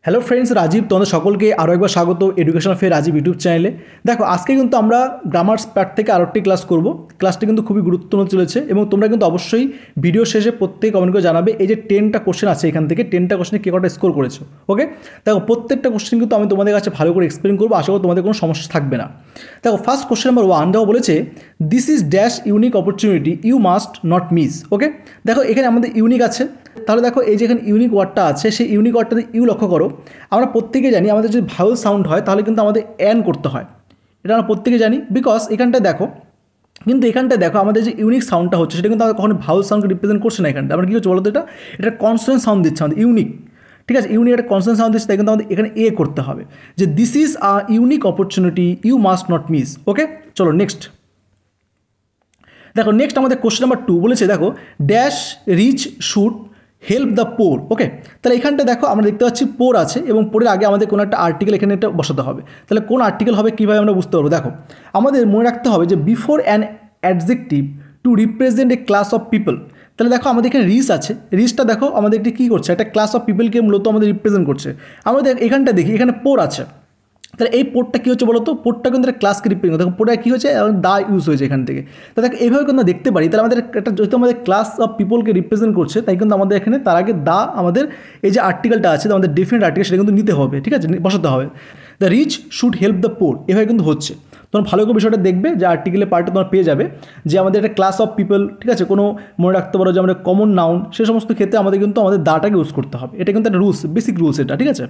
Hello friends, Rajib তোমাদের সকলকে আরও একবার স্বাগত এডুকেশন ফেয়ার রাজীব ইউটিউব চ্যানেলে। দেখো, আজকে কিন্তু আমরা গ্রামার পার্ট থেকে আরও একটি ক্লাস করব। ক্লাসটি কিন্তু খুবই গুরুত্বপূর্ণ চলেছে এবং তোমরা কিন্তু অবশ্যই ভিডিও শেষে প্রত্যেক কমেন্ট করে জানাবে এই যে 10টা কোশ্চেন আছে, এখান থেকে 10টা কোশ্চেনে কে কটা স্কোর করেছো। ওকে, দেখো প্রত্যেকটা কোশ্চেন কিন্তু আমি তোমাদের কাছে ভালো করে এক্সপ্লেন করবো, আশা করি তোমাদের কোনো সমস্যা থাকবে না। দেখো, ফার্স্ট কোশ্চেন নাম্বার 1 দেখো বলেছে this is dash unique opportunity you must not miss. Okay, দেখো এখানে আমাদের ইউনিক আছে, তাহলে দেখো এই যে এখানে ইউনিক ওয়ার্ডটা আছে, সেই ইউনিক ওয়ার্ডটাতে ইউ লক্ষ্য করো। আমরা প্রত্যেকে জানি আমাদের যদি ভাওয়েল সাউন্ড হয় তাহলে কিন্তু আমাদের অ্যান করতে হয়, এটা আমরা প্রত্যেকে জানি। বিকজ এখানটায় দেখো, কিন্তু এখানটায় দেখো আমাদের যে ইউনিক সাউন্ডটা হচ্ছে সেটা কিন্তু আমাদের কখনো ভাওয়েল সাউন্ডকে রিপ্রেজেন্ট করছে না। এখানটা আমরা কী হচ্ছে বলতো, এটা কনসোনেন্ট সাউন্ড দিচ্ছে আমাদের ইউনিক। ঠিক আছে, ইউনিক একটা কনসোনেন্ট সাউন্ড দিচ্ছে, তাই কিন্তু আমাদের এখানে এ করতে হবে যে this is a unique opportunity you must not miss. Okay, চলো নেক্সট দেখো। নেক্সট আমাদের কোশ্চেন নাম্বার 2 বলেছে দেখো dash reach should help the poor. Okay, তাহলে এখানটা দেখো আমরা দেখতে পাচ্ছি পোর আছে এবং পোরের আগে আমাদের কোনো একটা আর্টিকেল এখানে একটা বসাতে হবে। তাহলে কোন আর্টিকেল হবে কীভাবে আমরা বুঝতে পারবো? দেখো, আমাদের মনে রাখতে হবে যে before an adjective two represent a class of people. তাহলে দেখো আমাদের এখানে রিচ আছে, রিচটা দেখো আমাদের একটি কী করছে, একটা ক্লাস অফ পিপলকে মূলত আমাদের রিপ্রেজেন্ট করছে। আমরা এখানটা দেখি এখানে পোর আছে, তাহলে এই পোর্টটা কী হচ্ছে বলো তো, পোর্টটা কিন্তু একটা ক্লাসকে রিপ্রেজেন্ট, দেখো পোর্টটা কী হচ্ছে দা ইউজ হয়েছে এখান থেকে। তাহলে দেখো এইভাবে কিন্তু আমরা দেখতে পারি, তাহলে আমাদের একটা যেহেতু আমাদের ক্লাস অফ পিপলকে রিপ্রেজেন্ট করছে, তাই কিন্তু আমাদের এখানে তার আগে দা আমাদের এই যে আর্টিকেলটা আছে আমাদের ডিফারেন্ট আর্টিকেল সেটা কিন্তু নিতে হবে। ঠিক আছে, বসাতে হবে। The rich should help the poor, এভাবে কিন্তু হচ্ছে। তোমার ভালো করে বিষয়টা দেখবে যে আর্টিকেলের পার্টটা তোমার পেয়ে যাবে যে আমাদের একটা ক্লাস অফ পিপল, ঠিক আছে, কোনো মনে রাখতে পারো যে আমাদের কমন নাউন, সে সমস্ত ক্ষেত্রে আমাদের কিন্তু আমাদের দাটাকে ইউজ করতে হবে। এটা কিন্তু একটা রুলস, বেসিক রুলস এটা। ঠিক আছে,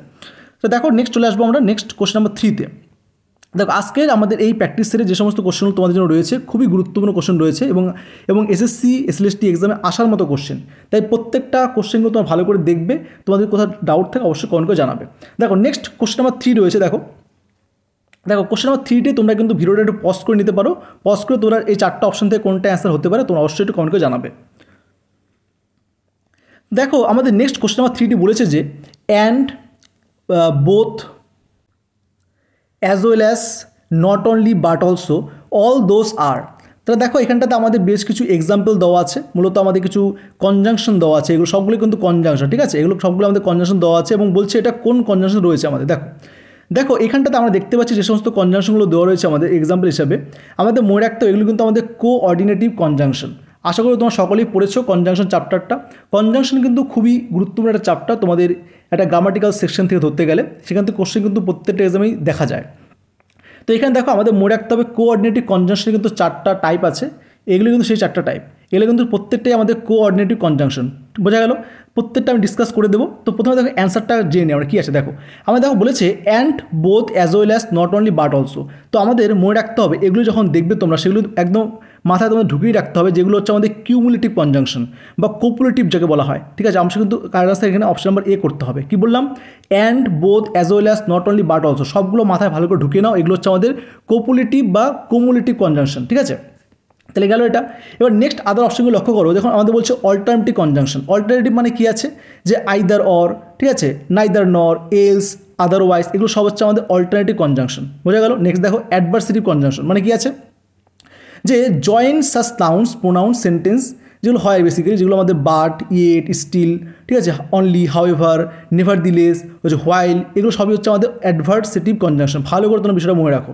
তো দেখো নেক্সট চলে আসবো আমরা নেক্সট কোশ্চেন নাম্বার 3-তে। দেখো, আজকের আমাদের এই প্র্যাকটিস সেটে যে সমস্ত কোশ্চেনগুলো তোমাদের জন্য রয়েছে খুবই গুরুত্বপূর্ণ কোশ্চেন রয়েছে এবং এসএসসি এসএলএসটি এক্সামে আসার মতো কোশ্চেন, তাই প্রত্যেকটা কোশ্চেনগুলো তোমার ভালো করে দেখবে। তোমাদের কোথাও ডাউট থাকে অবশ্যই কমেন্ট করে জানাবে। দেখো নেক্সট কোশ্চেন নাম্বার 3 রয়েছে। দেখো কোশ্চেন নাম্বার 3-তে তোমরা কিন্তু ভিডিওটা একটু পজ করে নিতে পারো, পজ করে তোমরা এই 4টা অপশন থেকে কোনটা অ্যান্সার হতে পারে তোমরা অবশ্যই একটু কমেন্ট করে জানাবে। দেখো আমাদের নেক্সট কোশ্চেন নাম্বার 3টি বলেছে যে and both as well as not only but also all those are. তাহলে দেখো এখানটাতে আমাদের বেশ কিছু এক্সাম্পল দেওয়া আছে, মূলত আমাদের কিছু কনজাংশন দেওয়া আছে, এগুলো সবগুলো কিন্তু কনজাংশন। ঠিক আছে, এগুলো সবগুলো আমাদের কনজাংশন দেওয়া আছে এবং বলছে এটা কোন কনজাংশন রয়েছে আমাদের। দেখো এখানটাতে আমরা দেখতে পাচ্ছি যে সমস্ত কনজাংশনগুলো দেওয়া রয়েছে আমাদের এক্সাম্পল হিসাবে, আমাদের মনে রাখতে হবে এগুলো কিন্তু আমাদের কোঅর্ডিনেটিভ কনজাংশন। আশা করি তোমরা সকলেই পড়েছো কনজাংশন চ্যাপ্টারটা। কনজাংশন কিন্তু খুবই গুরুত্বপূর্ণ একটা চ্যাপ্টার, তোমাদের একটা গ্রামাটিক্যাল সেকশন থেকে ধরতে গেলে সেখান থেকে কোশ্চেন কিন্তু প্রত্যেকটা এক্সামেই দেখা যায়। তো এখানে দেখো আমাদের মনে রাখতে হবে কোঅর্ডিনেটিভ কনজাংশনে কিন্তু 4টা টাইপ আছে, এগুলো কিন্তু সেই 4টা টাইপ, এগুলো কিন্তু প্রত্যেকটাই আমাদের কোঅর্ডিনেটিভ কনজাংশন। বোঝা গেল? প্রত্যেকটা আমি ডিসকাস করে দেবো। তো প্রথমে দেখো অ্যান্সারটা জেনে আমরা কী আছে। দেখো আমরা দেখো বলেছে and both as well as not only but also. তো আমাদের মনে রাখতে হবে এগুলো যখন দেখবে তোমরা সেগুলো একদম মাথায় তোমাদের ঢুকিয়ে রাখতে হবে, যেগুলো হচ্ছে আমাদের কিউমুলেটিভ কনজাংশন বা কোপুলেটিভ যাকে বলা হয়। ঠিক আছে, আমরা কিন্তু রাস্তায় এখানে অপশন নাম্বার এ করতে হবে। কি বললাম? And both as well as not only but also, সবগুলো মাথায় ভালো করে ঢুকিয়ে নাও, এগুলো হচ্ছে আমাদের কোপুলেটিভ বা কুমুলেটিভ কনজাংশন। ঠিক আছে, তাহলে গেল এটা। এবার নেক্সট আদার অপশনগুলো লক্ষ্য করো। দেখুন আমাদের বলছে অল্টারনেটিভ কনজাংশন। অল্টারনেটিভ মানে কি আছে যে আইদার অর, ঠিক আছে, নাইদার নর, এলস, আদারওয়াইজ, এগুলো সব হচ্ছে আমাদের অল্টারনেটিভ কনজাংশন। বোঝা গেল? নেক্সট দেখো অ্যাডভার্সেটিভ কনজাংশন মানে কি আছে যে জয়েন সাস নাউন্স প্রোনাউন সেন্টেন্স, যেগুলো হয় বেসিক্যালি, যেগুলো আমাদের বাট, ইয়েট, স্টিল, ঠিক আছে, অনলি, হাউএভার, নেভার দিলেস, হচ্ছে হোয়াইল, এগুলো সবই হচ্ছে আমাদের অ্যাডভার্সেটিভ কনজাংশন। ভালো করে তোমরা বিষয়টা মনে রাখো।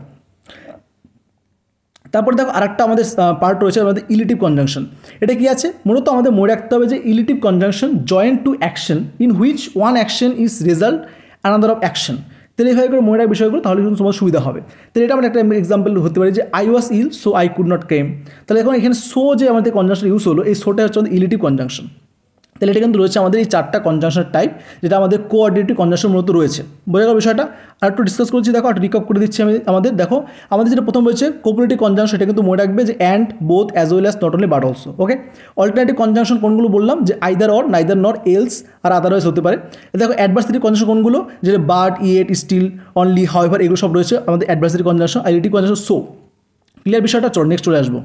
তারপর দেখো আরেকটা আমাদের পার্ট রয়েছে আমাদের ইলিটিভ কনজাংশন। এটা কি আছে? মূলত আমাদের মনে রাখতে হবে যে illative conjunction join two action in which one action is result another of action. তাহলে এইভাবে করে মনে রাখার বিষয়গুলো, তাহলে কিন্তু তোমার সুবিধা হবে। তাহলে এটা আমরা একটা এক্সাম্পল হতে পারি যে I was ill so I could not came. তাহলে এখন এখানে সো যে আমাদের কনজাংশন ইউজ হলো, এই সোটা হচ্ছে আমাদের ইলিটিভ কনজাংশন। তাহলে এটা কিন্তু রয়েছে আমাদের এই 4টা কনজাংশন টাইপ, যেটা আমাদের কোঅর্ডিনেটিভ কনজাংশন মূলত রয়েছে। বোঝা গেল বিষয়টা? আর একটু ডিসকাস করছি, দেখো একটু রিকপ করে দিচ্ছি আমি আমাদের। দেখো আমাদের যেটা প্রথম রয়েছে কোঅপারেটিভ কনজাংশন, এটা কিন্তু মনে রাখবে যে and both as well as not only but also. Okay, alternative conjunction কোনগুলো বললাম যে either or, neither nor, else আর আদারওয়াইজ হতে পারে। দেখো অ্যাডভার্সেটিভ কনজাংশন কোনগুলো, যে but, yet, still, only, however, এগুলো সব রয়েছে আমাদের adversative conjunction. Illative conjunction so. Clear বিষয়টা? চলো নেক্সট চলে আসবো।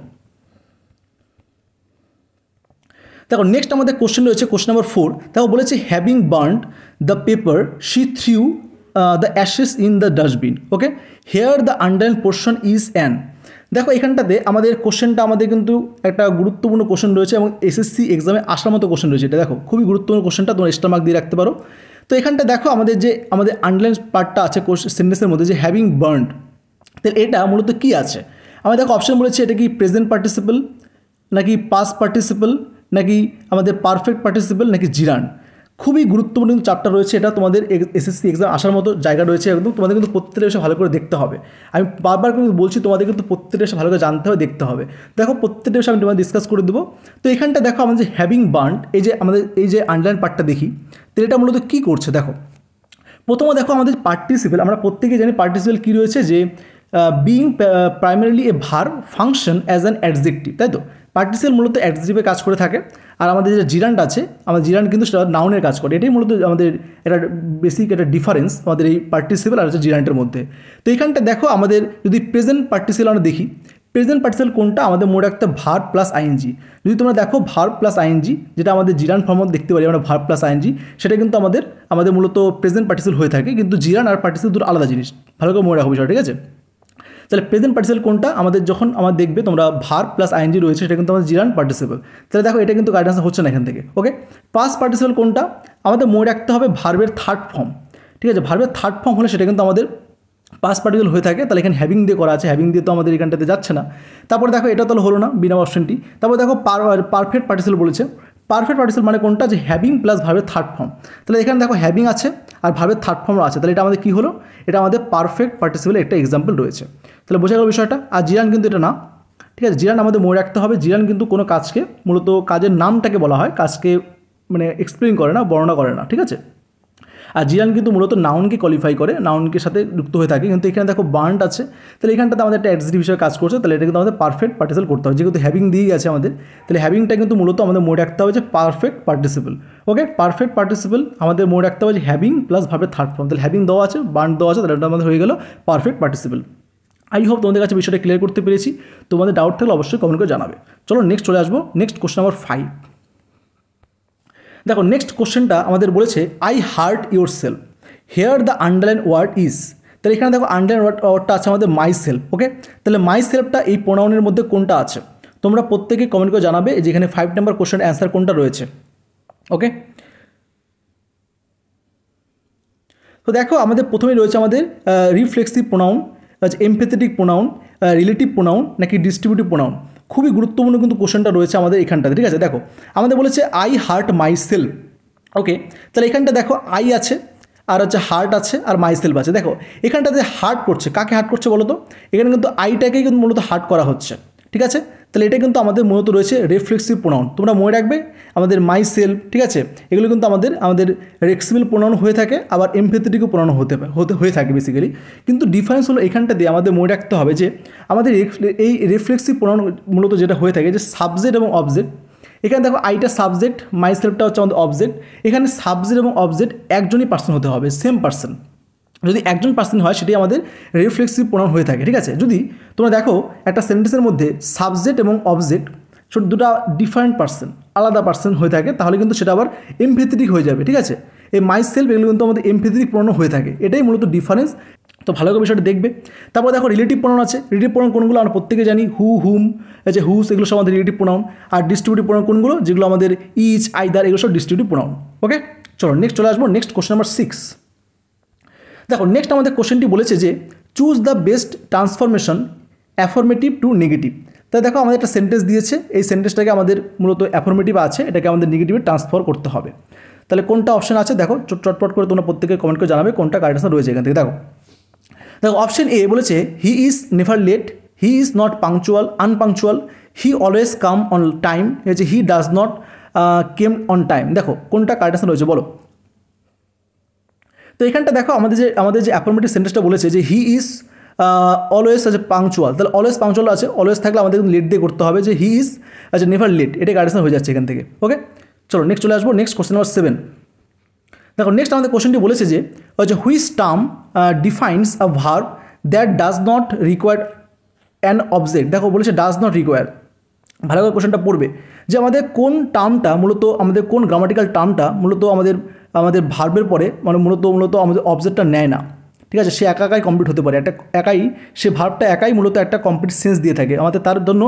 দেখো নেক্সট আমাদের কোশ্চেন রয়েছে কোশ্চেন নাম্বার 4। দেখো বলেছে having burned the paper she threw the ashes in the dustbin. Okay, here the underline portion is an. দেখো এখানটাতে আমাদের কোশ্চেনটা আমাদের কিন্তু একটা গুরুত্বপূর্ণ কোশ্চেন রয়েছে এবং এসএসসি এক্সামে আসার মতো কোশ্চেন রয়েছে। এটা দেখো খুবই গুরুত্বপূর্ণ কোশ্চেনটা, তোমরা এক্সট্রা মার্ক দিয়ে রাখতে পারো। তো এখানটা দেখো আমাদের যে আমাদের আন্ডারলাইন পার্টটা আছে সেন্টেন্সের মধ্যে যে হ্যাভিং বার্নড, তাহলে এটা মূলত কী আছে? আমরা দেখো অপশন বলেছে এটা কি প্রেজেন্ট পার্টিসিপল নাকি পাস্ট পার্টিসিপল নাকি আমাদের পারফেক্ট পার্টিসিপল নাকি জিরান। খুবই গুরুত্বপূর্ণ কিন্তু চ্যাপ্টার রয়েছে এটা, তোমাদের এসএসসি এক্সাম আসার মতো জায়গা রয়েছে একদম। তোমাদের কিন্তু প্রত্যেকটা বিষয় ভালো করে দেখতে হবে। আমি বারবার কিন্তু বলছি তোমাদের কিন্তু প্রত্যেকটা বিষয় ভালো করে জানতে হবে, দেখতে হবে। দেখো প্রত্যেকটা বিষয় আমি তোমাদের ডিসকাস করে দেবো। তো এখানটা দেখো আমাদের যে হ্যাভিং বার্নড, এই যে আমাদের এই যে আন্ডারলাইন পার্টটা দেখি, তো এটা মূলত কী করছে দেখো। প্রথমে দেখো আমাদের পার্টিসিপেল, আমরা প্রত্যেকেই জানি পার্টিসিপেল কী রয়েছে, যে being primarily a verb function as an adjective, তাই তো। পার্টিসিপেল মূলত অ্যাডজেক্টিভে কাজ করে থাকে, আর আমাদের যে জিরান্ড আছে, আমাদের জিরান্ড কিন্তু সেটা নাউনের কাজ করে। এটাই মূলত আমাদের এটা বেসিক একটা ডিফারেন্স আমাদের এই পার্টিসিপেল আর হচ্ছে জিরান্ডের মধ্যে। তো এইখানটা দেখো আমাদের যদি প্রেজেন্ট পার্টিসিপেল আমরা দেখি, প্রেজেন্ট পার্টিসিপেল কোনটা, আমাদের মনে রাখতে ভার্ব প্লাস আইএনজি। যদি তোমরা দেখো ভার্ব প্লাস আইএনজি, যেটা আমাদের জিরান ফর্ম দেখতে পারি আমরা ভার্ব প্লাস আইএনজি, সেটা কিন্তু আমাদের মূলত প্রেজেন্ট পার্টিসিপেল হয়ে থাকে। কিন্তু জিরান আর পার্টিসিপেল দুটো আলাদা জিনিস, ভালো করে মনে রাখো বিষয়টা, ঠিক আছে। তাহলে প্রেজেন্ট পার্টিসিপেল কোনটা, আমাদের যখন আমার দেখবে তোমরা ভার্ব প্লাস আইএনজি রয়েছে, সেটা কিন্তু আমাদের জিরান পার্টিসিপেল। তাহলে দেখো এটা কিন্তু গাইডেন্স হচ্ছে না এখান থেকে। ওকে, পাস্ট পার্টিসিপেল কোনটা, আমাদের মনে রাখতে হবে ভার্বের থার্ড ফর্ম, ঠিক আছে। ভার্বের থার্ড ফর্ম হলে সেটা কিন্তু আমাদের পাস্ট পার্টিসিপল হয়ে থাকে। তাহলে এখানে হ্যাভিং দিয়ে করা আছে, হ্যাভিং দিয়ে তো আমাদের এখানটাতে যাচ্ছে না। তারপরে দেখো এটা তাহলে হলো না বিনা অপশনটি। তারপর দেখো পারফেক্ট পার্টিসিপল বলেছে। পারফেক্ট পার্টিসিপল মানে কোনটা, যে হ্যাভিং প্লাস ভার্বের থার্ড ফর্ম। তাহলে এখানে দেখো হ্যাভিং আছে আর ভার্বের থার্ড ফর্ম আছে, তাহলে এটা আমাদের কী হলো, এটা আমাদের পারফেক্ট পার্টিসিপলের একটা এক্সাম্পল রয়েছে। তাহলে বোঝা গেল বিষয়টা। আর জিরান কিন্তু এটা না, ঠিক আছে। জিরান আমাদের মনে রাখতে হবে, জিরান কিন্তু কোনো কাজকে, মূলত কাজের নামটাকে বলা হয়, কাজকে মানে এক্সপ্লেন করে না, বর্ণনা করে না, ঠিক আছে। আর জিরান কিন্তু মূলত নাউনকে কোয়ালিফাই করে, নাউনকে সাথে যুক্ত হয়ে থাকে। কিন্তু এখানে দেখো বার্নড আছে, তাহলে এখানটাতে আমাদের একটা অ্যাডজেক্টিভ হিসেবে কাজ করছে, তাহলে এটা কিন্তু আমাদের পারফেক্ট পার্টিসিপল করতে হবে, যেহেতু হ্যাভিং দিয়ে গেছে আমাদের। তাহলে হ্যাভিংটা কিন্তু মূলত আমাদের মনে রাখতে হবে যে পারফেক্ট পার্টিসিপল। ওকে, পারফেক্ট পার্টিসিপল আমাদের মনে রাখতে হবে যে হ্যাভিং প্লাস ভার্বের থার্ড ফর্ম। তাহলে হ্যাভিং দেওয়া আছে, বার্নড দেওয়া আছে, তাহলে এটা আমাদের হয়ে গেল পারফেক্ট পার্টিসিপল। আই হোপ তোমাদের কাছে বিষয়টা ক্লিয়ার করতে পেরেছি। তোমাদের ডাউট থাকলে অবশ্যই কমেন্ট করে জানাবে। চলো নেক্সট চলে আসবো, নেক্সট কোশ্চেন নাম্বার 5। দেখো নেক্সট কোশ্চেনটা আমাদের বলেছে I hurt yourself, here the underline word is. তাহলে এখানে দেখো আন্ডারলাইন ওয়ার্ডটা আছে আমাদের মাই সেলফ। ওকে, তাহলে মাই সেলফটা এই প্রোনাউনের মধ্যে কোনটা আছে, তোমরা প্রত্যেকে কমেন্ট করে জানাবে যেখানে 5 নম্বর কোশ্চেন অ্যান্সার কোনটা রয়েছে। ওকে, তো দেখো আমাদের প্রথমেই রয়েছে আমাদের reflexive pronoun, empathetic pronoun, relative pronoun নাকি ডিস্ট্রিবিউটিভ প্রোনাউন। খুবই গুরুত্বপূর্ণ কিন্তু কোশ্চেনটা রয়েছে আমাদের এখানটাতে, ঠিক আছে। দেখো আমাদের বলেছে আই হার্ট মাই সেলফ। ওকে, তাহলে এখানটা দেখো আই আছে আর হচ্ছে হার্ট আছে আর মাই সেলফ আছে। দেখো এখানটাতে হার্ট করছে, কাকে হার্ট করছে বলো তো, এখানে কিন্তু আইটাকেই কিন্তু মূলত হার্ট করা হচ্ছে, ঠিক আছে। তাহলে এটা কিন্তু আমাদের মূলত রয়েছে রিফ্লেক্সিভ প্রোনাউন। তোমরা মনে রাখবে আমাদের মাই সেলফ, ঠিক আছে, এগুলো কিন্তু আমাদের রেক্সিবল প্রোনাউন হয়ে থাকে, আবার এমপ্যাথেটিকও প্রোনাউন হয়ে থাকে বেসিক্যালি। কিন্তু ডিফারেন্স হলো এখানটা দিয়ে আমাদের মনে রাখতে হবে যে আমাদের এই রিফ্লেক্সিভ প্রোনাউন মূলত যেটা হয়ে থাকে যে সাবজেক্ট এবং অবজেক্ট। এখানে দেখো আইটা সাবজেক্ট, মাই সেলফটা হচ্ছে আমাদের অবজেক্ট। এখানে সাবজেক্ট এবং অবজেক্ট একজনই পার্সন হতে হবে, সেম পার্সন। যদি একজন পার্সন হয় সেটাই আমাদের রিফ্লেক্সিভ প্রোনাউন হয়ে থাকে, ঠিক আছে। যদি তোমরা দেখো একটা সেন্টেন্সের মধ্যে সাবজেক্ট এবং অবজেক্ট দুটো ডিফারেন্ট পার্সন, আলাদা পার্সন হয়ে থাকে, তাহলে কিন্তু সেটা আবার এমপ্যাথেটিক হয়ে যাবে, ঠিক আছে। এই মাই সেলফ এগুলো কিন্তু আমাদের এমপ্যাথেটিক প্রোনাউন হয়ে থাকে, এটাই মূলত ডিফারেন্স। তো ভালো করে বিষয়টা দেখবে। তারপর দেখো রিলেটিভ প্রোনাউন আছে। রিলেটিভ প্রোনাউন কোনগুলো আমরা প্রত্যেকে জানি, হু, হুম, আছে হুস, এগুলো সব আমাদের রিলেটিভ প্রোনাউন। আর ডিস্ট্রিবিউটিভ প্রোনাউন কোনগুলো, যেগুলো আমাদের ইচ, আইদার, এগুলো সব ডিস্ট্রিবিউটিভ প্রোনাউন। ওকে, চলো নেক্সট চলে আসবো, নেক্সট কোশ্চেন নাম্বার 6। দেখো নেক্সট আমাদের কোশ্চেনটি বলেছে যে choose the best transformation affirmative to negative. তাই দেখো আমাদের একটা সেন্টেন্স দিয়েছে, এই সেন্টেন্সটাকে আমাদের মূলত অ্যাফরমেটিভ আছে, এটাকে আমাদের নেগেটিভে ট্রান্সফার করতে হবে। তাহলে কোনটা অপশন আছে দেখো, চটপট করে তোমরা প্রত্যেকে কমেন্ট করে জানাবে কোনটা কারেক্ট রয়েছে এখান থেকে। দেখো অপশন এ বলেছে he is never late, he is not punctual, unpunctual, he always come on time, হচ্ছে he does not came on time. দেখো কোনটা কারেক্ট রয়েছে বলো। তো এখানটা দেখো আমাদের যে অ্যাফার্মেটিভ সেন্টেন্সটা বলেছে যে হি ইজ অলওয়েজ আছে পাংচুয়াল, তাহলে অলওয়েজ পাংচুয়াল আছে, অলওয়েজ থাকলে আমাদের লেট দিয়ে করতে হবে যে হি ইজ আচ্ছা নেভার লেট, এটা কারেক্ট হয়ে যাচ্ছে এখান থেকে। ওকে, চলো নেক্সট চলে আসবো, নেক্সট কোশ্চেন নাম্বার 7। দেখো নেক্সট আমাদের কোশ্চেনটি বলেছে যে which term defines a verb that does not require an object. দেখো বলেছে ডাজ নট রিকোয়ার, ভালো করে কোশ্চেনটা পড়বে যে আমাদের কোন টার্মটা মূলত আমাদের কোন গ্রামাটিক্যাল টার্মটা মূলত আমাদের ভার্বের পরে মানে মূলত আমাদের অবজেক্টটা নেয় না, ঠিক আছে। সে একাই কমপ্লিট হতে পারে, সে ভার্বটা একাই মূলত একটা কমপ্লিট সেন্স দিয়ে থাকে, আমাদের তার জন্য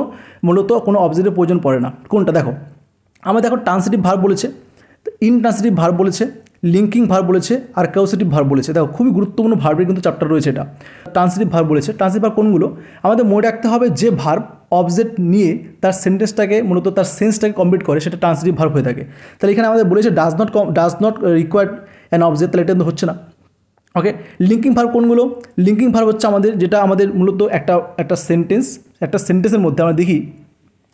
মূলত কোনো অবজেক্টের প্রয়োজন পড়ে না। কোনটা দেখো, আমাদের দেখো ট্রান্সিটিভ ভার্ব বলেছে, ইনট্রান্সিটিভ ভার্ব বলেছে, লিঙ্কিং ভার্ব বলেছে আর কাউসেটিভ ভার্ব বলেছে। দেখো খুবই গুরুত্বপূর্ণ ভার্বের কিন্তু চ্যাপ্টার রয়েছে এটা। ট্রান্সিটিভ ভার্ব বলেছে। ট্রান্সিটিভ ভার্ব কোনগুলো? আমাদের মনে রাখতে হবে যে ভার্ব অবজেক্ট নিয়ে তার সেন্টেন্সটাকে মূলত তার সেন্সটাকে কমপ্লিট করে সেটা ট্রান্সিটিভ ভার্ব হয়ে থাকে। তাহলে এখানে আমাদের বলেছে does not require an object, তাহলে এটা কিন্তু হচ্ছে না। ওকে, লিঙ্কিং ভার্ব কোনগুলো? লিঙ্কিং ভার্ব হচ্ছে আমাদের যেটা আমাদের মূলত একটা সেন্টেন্সের মধ্যে আমরা দেখি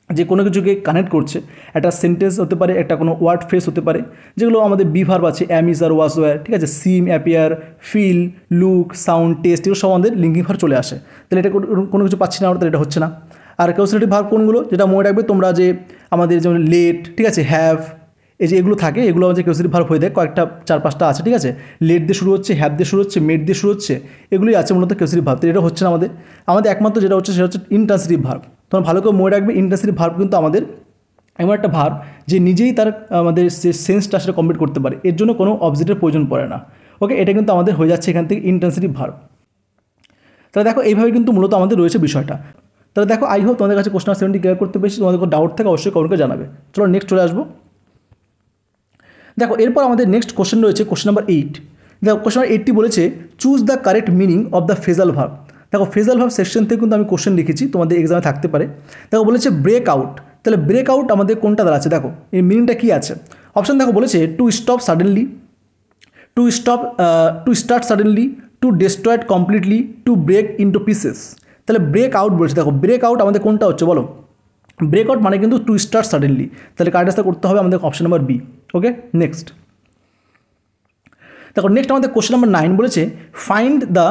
যে কোনো কিছুকে কানেক্ট করছে। একটা সেন্টেন্স হতে পারে, একটা কোনো ওয়ার্ড ফ্রেজ হতে পারে, যেগুলো আমাদের বি ভার্ব আছে, অ্যাম, ইজ, আর, ওয়াজ, ওয়্যার, ঠিক আছে, seem, appear, feel, look, sound, taste, এগুলো সব আমাদের লিঙ্কিং ভার্ব চলে আসে। তাহলে এটা কোনো কিছু পাচ্ছি না আমরা, তাহলে এটা হচ্ছে না। আর কাউসেটিভ ভার্ব কোনগুলো? যেটা মনে রাখবে তোমরা যে আমাদের যেমন লেট, ঠিক আছে, হ্যাভ, এই যে এগুলো থাকে, এগুলো আমাদের কাউসেটিভ ভার্ব হয়ে থাকে। কয়েকটা 4-5টা আছে, ঠিক আছে। লেট দিয়ে শুরু হচ্ছে, হ্যাভ দিয়ে শুরু হচ্ছে, মেড দিয়ে শুরু হচ্ছে, এগুলোই আছে মূলত কাউসেটিভ ভার্ব। এটা হচ্ছে না আমাদের একমাত্র যেটা হচ্ছে সেটা হচ্ছে ইনট্রান্সিটিভ ভার্ব। তোমরা ভালো করে মনে রাখবে, ইনট্রান্সিটিভ ভার্ব কিন্তু আমাদের এমন একটা ভার্ব যে নিজেই তার আমাদের সেন্সটা সেটা কমপ্লিট করতে পারে, এর জন্য কোনো অবজেক্টের প্রয়োজন পড়ে না। ওকে, এটা কিন্তু আমাদের হয়ে যাচ্ছে এখান থেকে ইনট্রান্সিটিভ ভার্ব। তাহলে দেখো এইভাবে কিন্তু মূলত আমাদের রয়েছে বিষয়টা। তাহলে দেখো আই হোপ তোমাদের কাছে কোশ্চেন 70 ক্লিয়ার করতে পেরেছি। তোমাদের কোনো ডাউট থাকে অবশ্যই কমেন্টে জানাবে। চলো নেক্সট চলে আসবো। দেখো এরপর আমাদের নেক্সট কোশ্চেন রয়েছে কোশ্চেন নাম্বার 8। দেখো কোশ্চেন নাম্বার 8টি বলেছে choose the correct meaning of the phrasal verb. দেখো ফ্রেজাল ভার্ব সেকশন থেকে কিন্তু আমি কোশ্চেন লিখেছি, তোমাদের এক্সামে থাকতে পারে। দেখো বলেছে ব্রেক আউট, তাহলে ব্রেক আউট আমাদের কোনটা দাঁড়াচ্ছে? দেখো এর মিনিংটা কী আছে? অপশান দেখো বলেছে to stop suddenly, to start suddenly, to destroyed completely, to break into pieces. তাহলে ব্রেক আউট বলেছে। দেখো ব্রেক আউট আমাদের কোনটা হচ্ছে বলো? ব্রেক আউট মানে কিন্তু টু স্টার্ট সাডেনলি। তাহলে কারেক্ট আনসার করতে হবে আমাদের অপশন নাম্বার বি। ওকে, নেক্সট দেখো নেক্সট আমাদের কোশ্চেন নাম্বার 9 বলেছে find the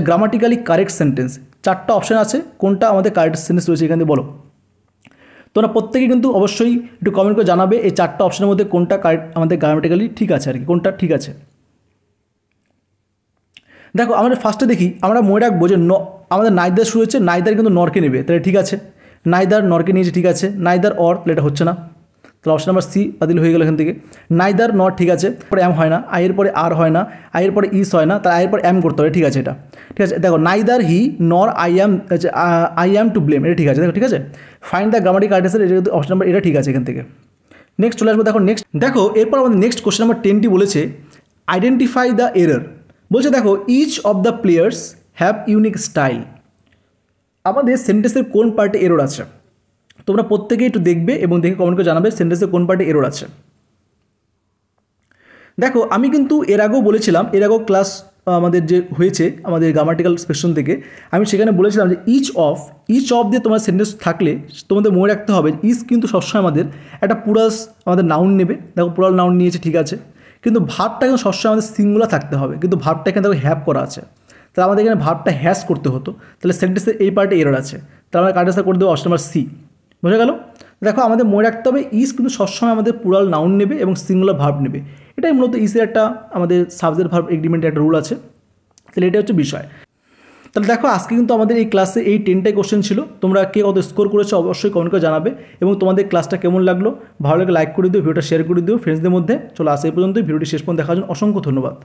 grammatically correct sentence. 4টা অপশান আছে, কোনটা আমাদের কারেক্ট সেন্টেন্স রয়েছে এখানে বলো। তোমরা প্রত্যেকে কিন্তু অবশ্যই একটু কমেন্ট করে জানাবে এই 4টা অপশনের মধ্যে কোনটা কারেক্ট আমাদের গ্রামাটিক্যালি ঠিক আছে আর কি, কোনটা ঠিক আছে। দেখো আমরা ফার্স্টে দেখি, আমরা মনে রাখবো যে আমাদের নাইদার শুরু হচ্ছে, নাইদার কিন্তু নরকে নেবে, তাহলে ঠিক আছে। নাইদার নরকে নিয়েছে, ঠিক আছে। নাইদার অর, তাহলে এটা হচ্ছে না, তাহলে অপশন নাম্বার সি বাতিল হয়ে গেল এখান থেকে। নাইদার নট ঠিক আছে, পরে এম হয় না, আয়ের পরে আর হয় না, আয়ের পরে ইস হয় না, তার আয়ের পরে এম করতে হবে, ঠিক আছে এটা ঠিক আছে। দেখো নাইদার হি নর আই অ্যাম টু ব্লেম, এটা ঠিক আছে। দেখো ঠিক আছে, ফাইন্ড দ্য গ্রামাটিক কারেক্ট, এটা অপশন নাম্বার এটা ঠিক আছে এখান থেকে। নেক্সট চলে আসবো। দেখো এরপর আমাদের নেক্সট কোশ্চেন নাম্বার 10টি বলেছে আইডেন্টিফাই দ্য এরর। বলছে দেখো each of the players have unique style. আমাদের সেন্টেন্সের কোন পার্টে এরর আছে তোমরা প্রত্যেকেই একটু দেখবে এবং দেখে কমেন্ট করে জানাবে সেন্টেন্সের কোন পার্টে এরর আছে। দেখো আমি কিন্তু এর আগেও বলেছিলাম, এর আগেও ক্লাস আমাদের যে হয়েছে আমাদের গ্রামাটিক্যাল সেকশন থেকে, আমি সেখানে বলেছিলাম যে ইচ অফ দিয়ে তোমার সেন্টেন্স থাকলে তোমাদের মনে রাখতে হবে ইচ কিন্তু সবসময় আমাদের একটা পুরাস আমাদের নাউন নেবে। দেখো পুরাল নাউন নিয়েছে, ঠিক আছে, কিন্তু ভার্বটা কিন্তু সবসময় আমাদের সিঙ্গুলার থাকতে হবে, কিন্তু ভার্বটা এখানে দেখো হ্যাভ করা আছে, তাহলে আমাদের এখানে ভার্বটা হ্যাজ করতে হতো, তাহলে সেন্টেন্সের এই পার্টে এরর আছে, তাহলে আমরা কারেক্ট আনসার করে দেবো অপশন নাম্বার সি। বোঝা গেল? দেখো আমাদের মনে রাখতে হবে ইজ কিন্তু সবসময় আমাদের পুরাল নাউন নেবে এবং সিঙ্গুলার ভার্ব নেবে। এটাই মূলত ইসের একটা আমাদের সাবজেক্ট ভার্ব এগ্রিমেন্টের একটা রুল আছে, তাহলে এটা হচ্ছে বিষয়। তাহলে দেখো আজকে কিন্তু আমাদের এই ক্লাসে এই 10টাই কোশ্চেন ছিল। তোমরা কে কত স্কোর করেছো অবশ্যই কমেন্ট করে জানাবে এবং তোমাদের ক্লাসটা কেমন লাগলো ভালো লাগে লাইক করে দিও, ভিডিওটা শেয়ার করে দিও ফ্রেন্ডসদের মধ্যে। চলো আসে এই পর্যন্তই, ভিডিওটি শেষ পর্যন্ত দেখার জন্য অসংখ্য ধন্যবাদ।